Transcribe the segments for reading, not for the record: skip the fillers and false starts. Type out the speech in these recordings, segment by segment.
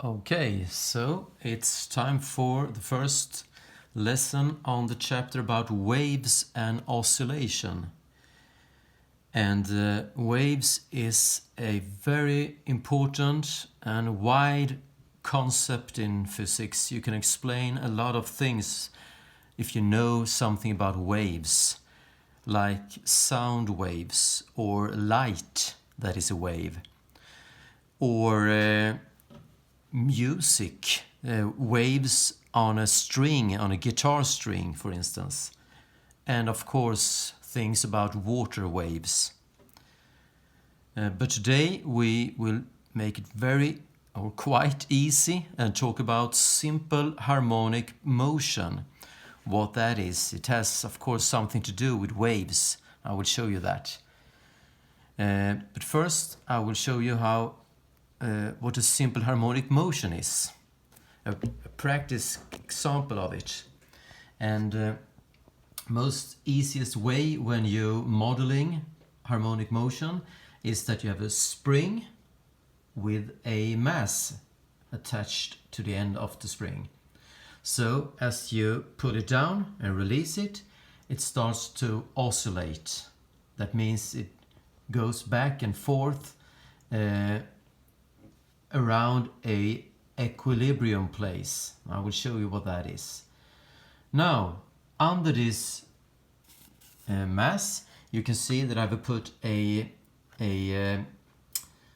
Okay, so it's time for the first lesson on the chapter about waves and oscillation. And waves is a very important and wide concept in physics. You can explain a lot of things if you know something about waves, like sound waves or light that is a wave, or music, waves on a string, on a guitar string, for instance. And of course, things about water waves. But today we will make it very or quite easy and talk about simple harmonic motion. What that is. It has, of course, something to do with waves. I will show you that. But first, I will show you how what a simple harmonic motion is. A practice example of it. And most easiest way when you're modeling harmonic motion is that you have a spring with a mass attached to the end of the spring. So as you put it down and release it, it starts to oscillate. That means it goes back and forth around a equilibrium place. I will show you what that is. Now, under this mass, you can see that I've put a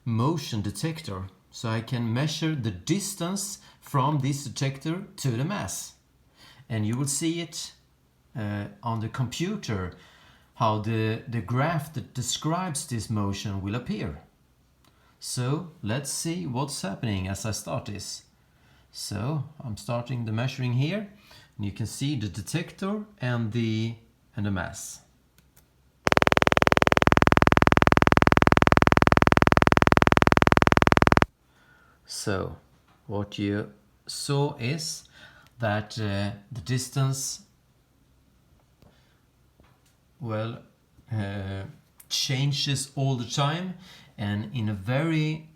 motion detector, so I can measure the distance from this detector to the mass. And you will see it on the computer, how the graph that describes this motion will appear. So let's see what's happening as I start this. So I'm starting the measuring here, and you can see the detector and the mass. So what you saw is that the distance changes all the time, and in a very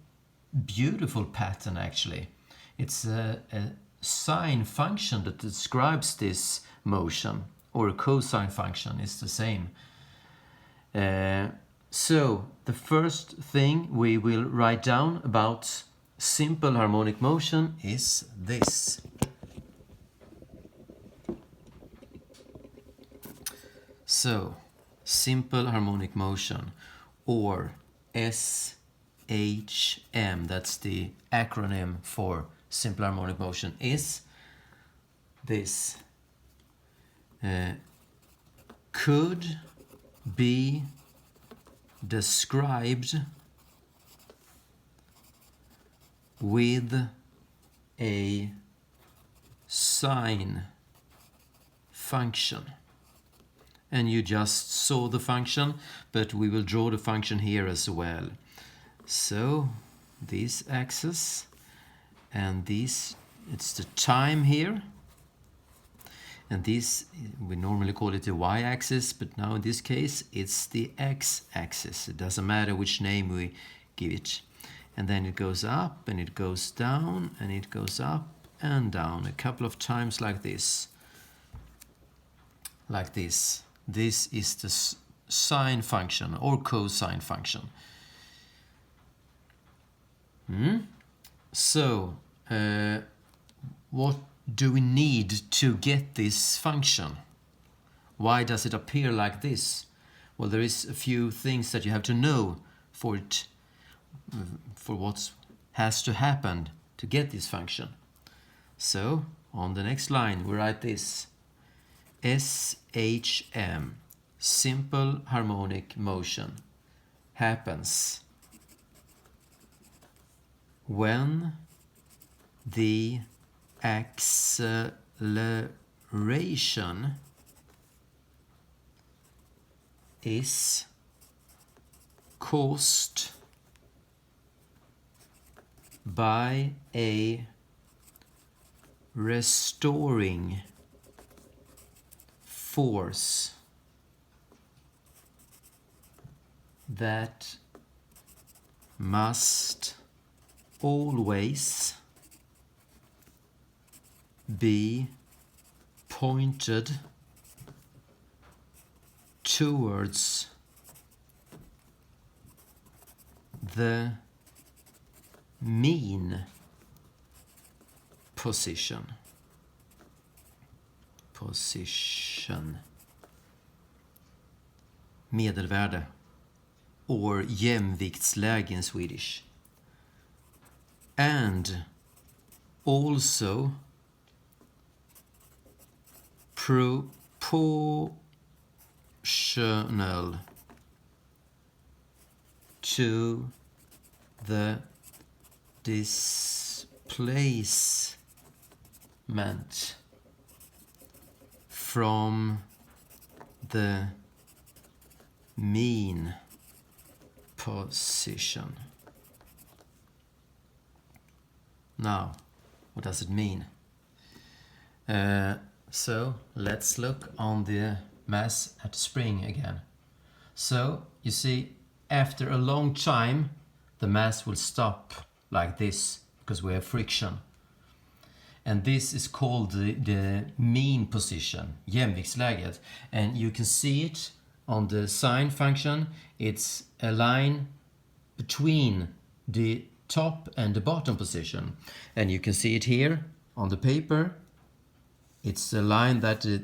beautiful pattern actually. It's a sine function that describes this motion, or a cosine function is the same. So the first thing we will write down about simple harmonic motion is this. So, simple harmonic motion, or SHM, that's the acronym for simple harmonic motion, is this. Could be described with a sine function. And you just saw the function, but we will draw the function here as well. So this axis and this, it's the time here. And this, we normally call it the y-axis, but now in this case it's the x-axis. It doesn't matter which name we give it. And then it goes up and it goes down and it goes up and down a couple of times like this. Like this. This is the sine function or cosine function. So, what do we need to get this function? Why does it appear like this? Well, there is a few things that you have to know for it, for what has to happen to get this function. So, on the next line, we write this. SHM, simple harmonic motion, happens when the acceleration is caused by a restoring force that must always be pointed towards the mean position. Medelvärde, or jämviktsläge in Swedish. And also proportional to the displacement from the mean position. Now, what does it mean? So let's look on the mass at the spring again. So you see, after a long time, the mass will stop like this because we have friction. And this is called the mean position, jämviktsläget. And you can see it on the sine function. It's a line between the top and the bottom position. And you can see it here on the paper. It's a line that the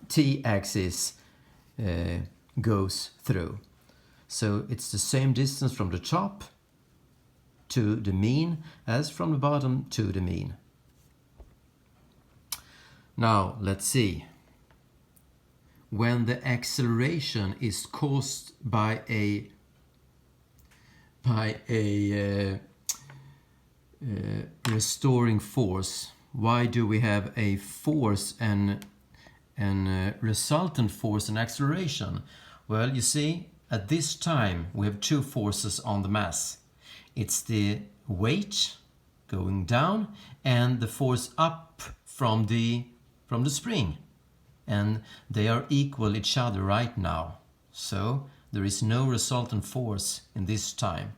t-axis goes through. So it's the same distance from the top to the mean as from the bottom to the mean. Now let's see. When the acceleration is caused by a restoring force, why do we have a force and resultant force and acceleration? Well, you see, at this time we have two forces on the mass. It's the weight going down and the force up from the spring. And they are equal each other right now. So there is no resultant force in this time.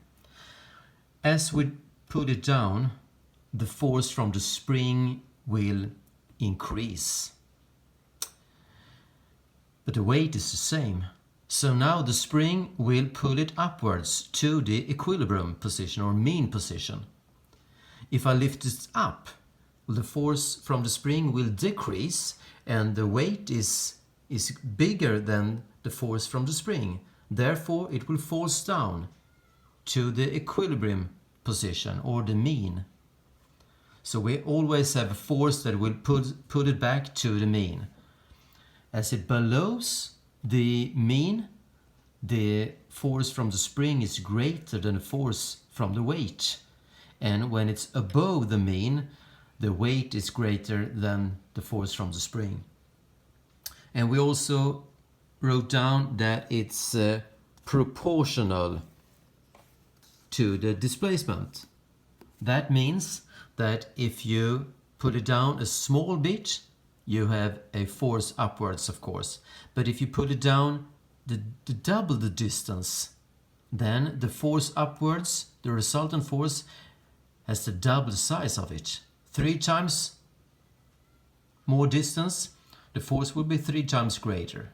As we put it down, the force from the spring will increase. But the weight is the same. So now the spring will pull it upwards to the equilibrium position or mean position. If I lift it up, the force from the spring will decrease and the weight is bigger than the force from the spring. Therefore, it will force down to the equilibrium position or the mean. So we always have a force that will put it back to the mean. As it belows the mean, the force from the spring is greater than the force from the weight. And when it's above the mean, the weight is greater than the force from the spring. And we also wrote down that it's proportional to the displacement. That means that if you put it down a small bit, you have a force upwards, of course. But if you put it down the double the distance, then the force upwards, the resultant force, has the double the size of it. 3 times more distance, the force will be 3 times greater.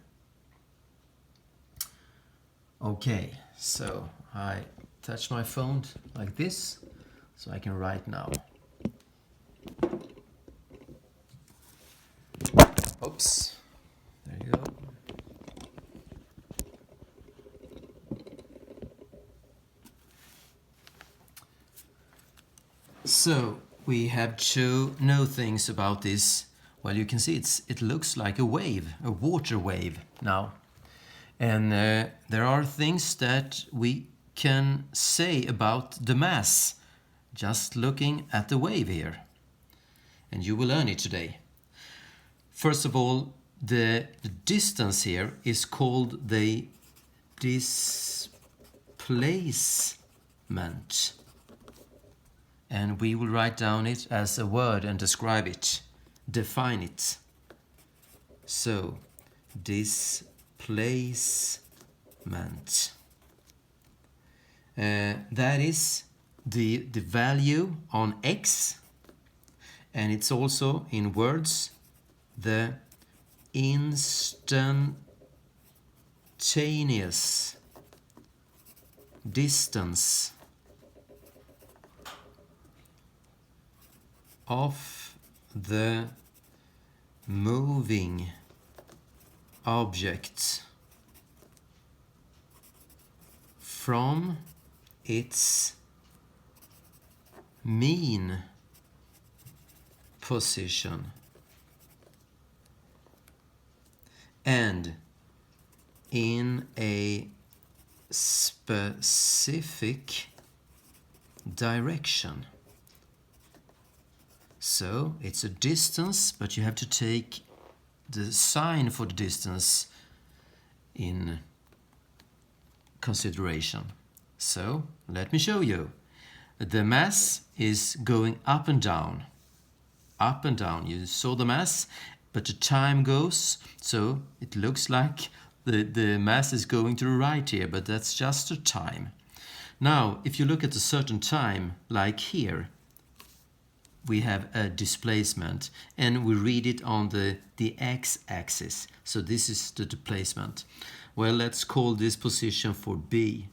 Okay, so I touch my phone like this, so I can write now. Oops, there you go. So we have to know things about this. Well, you can see it looks like a wave, a water wave now. And there are things that we can say about the mass just looking at the wave here. And you will learn it today. First of all, the distance here is called the displacement. And we will write down it as a word and describe it, define it. So, displacement. That is the value on x, And it's also in words the instantaneous distance of the moving object from its mean position and in a specific direction. So it's a distance, but you have to take the sign for the distance in consideration. So let me show you. The mass is going up and down. Up and down. You saw the mass, but the time goes, so it looks like the mass is going to the right here, but that's just the time. Now, if you look at a certain time, like here, we have a displacement, and we read it on the x-axis. So this is the displacement. Well, let's call this position for B.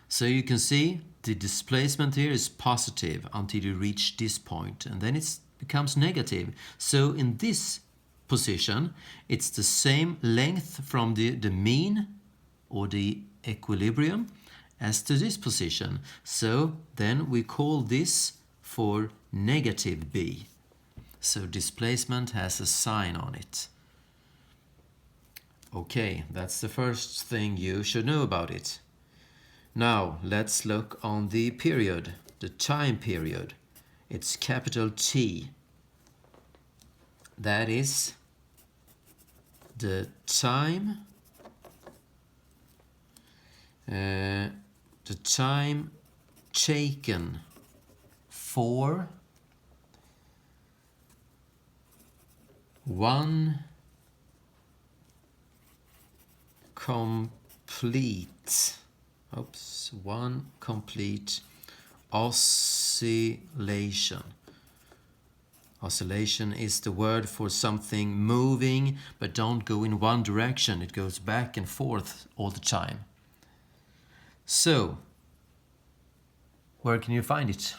So you can see the displacement here is positive until you reach this point, and then it becomes negative. So in this position, it's the same length from the mean or the equilibrium as to this position. So then we call this for negative B. So displacement has a sign on it. Okay, that's the first thing you should know about it. Now let's look on the period, the time period. It's capital T. That is the time taken for one complete oscillation. Oscillation is the word for something moving, but don't go in one direction. It goes back and forth all the time. So, where can you find it?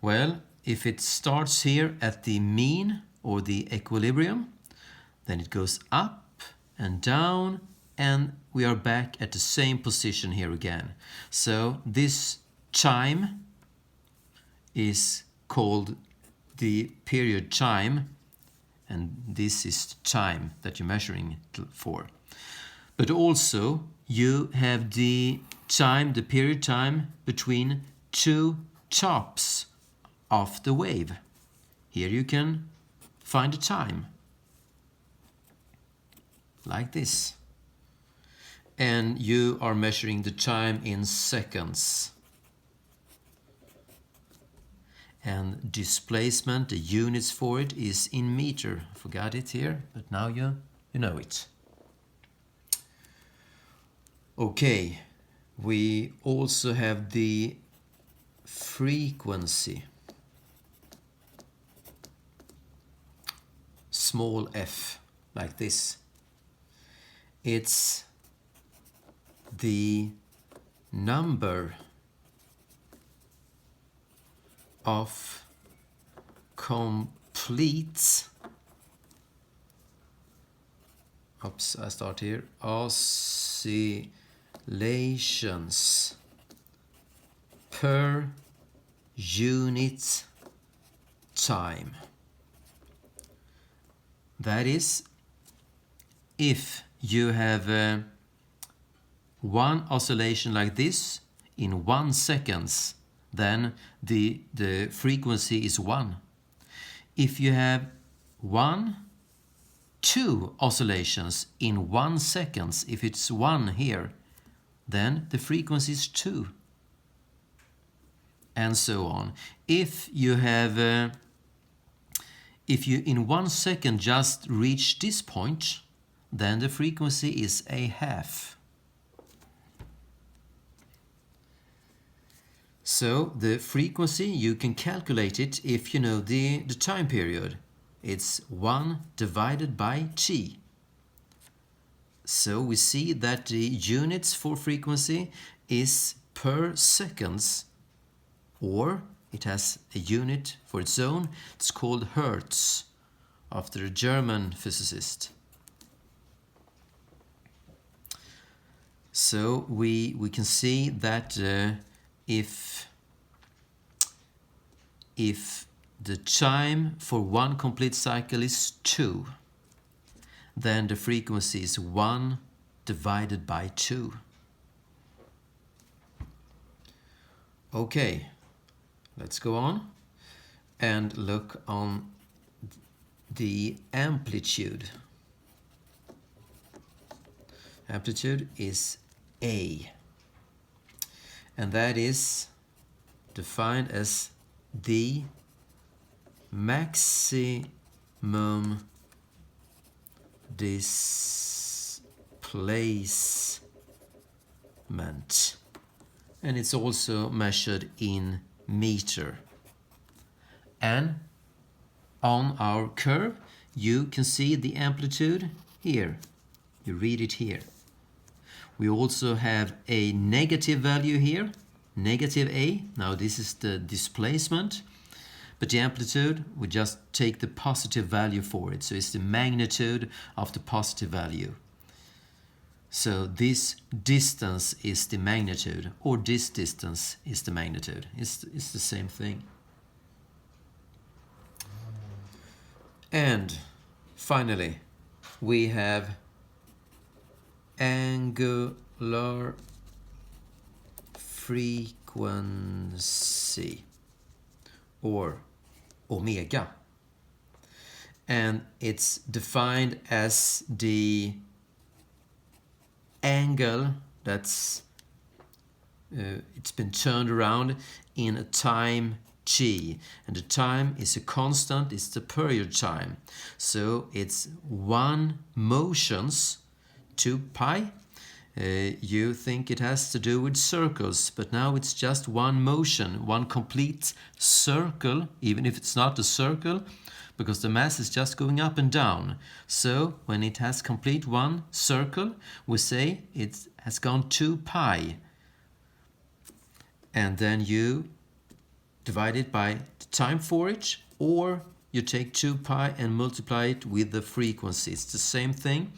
Well, if it starts here at the mean or the equilibrium, then it goes up and down, and we are back at the same position here again. So this time is called the period time, and this is the time that you're measuring it for. But also you have the time, the period time between two tops of the wave. Here you can find the time like this, and you are measuring the time in seconds. And displacement, the units for it is in meter. I forgot it here, but now you know it. Okay, we also have the frequency, small f, like this. It's the number of complete oscillations per unit time. That is, if you have one oscillation like this in 1 second, then the frequency is 1. If you have 2 oscillations in 1 second, if it's 1 here, then the frequency is 2. And so on. If you have if you in 1 second just reach this point, then the frequency is a 1/2. So the frequency, you can calculate it if you know the time period. It's 1 divided by t. So we see that the units for frequency is per seconds, or it has a unit for its own. It's called Hertz, after a German physicist. So we can see that if the time for one complete cycle is 2, then the frequency is 1 divided by 2. Okay, let's go on and look on the amplitude. Amplitude is A, and that is defined as the maximum displacement, and it's also measured in meter. And on our curve you can see the amplitude here. You read it here. We also have a negative value here, negative A. Now this is the displacement, but the amplitude, we just take the positive value for it. So it's the magnitude of the positive value. So this distance is the magnitude, or this distance is the magnitude. It's the same thing. And finally, we have angular frequency, or omega, and it's defined as the angle that's it's been turned around in a time t, and the time is a constant, it's the period time. So it's 1 motions 2 pi. You think it has to do with circles, but now it's just 1 motion, 1 complete circle, even if it's not a circle, because the mass is just going up and down. So when it has complete 1 circle, we say it has gone 2 pi. And then you divide it by the time for it, or you take 2 pi and multiply it with the frequency. It's the same thing,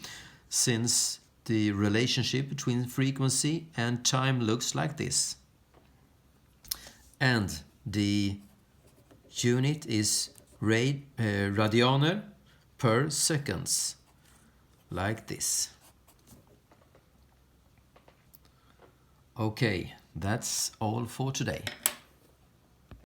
since the relationship between frequency and time looks like this. And the unit is radianer per seconds, like this. Okay, that's all for today.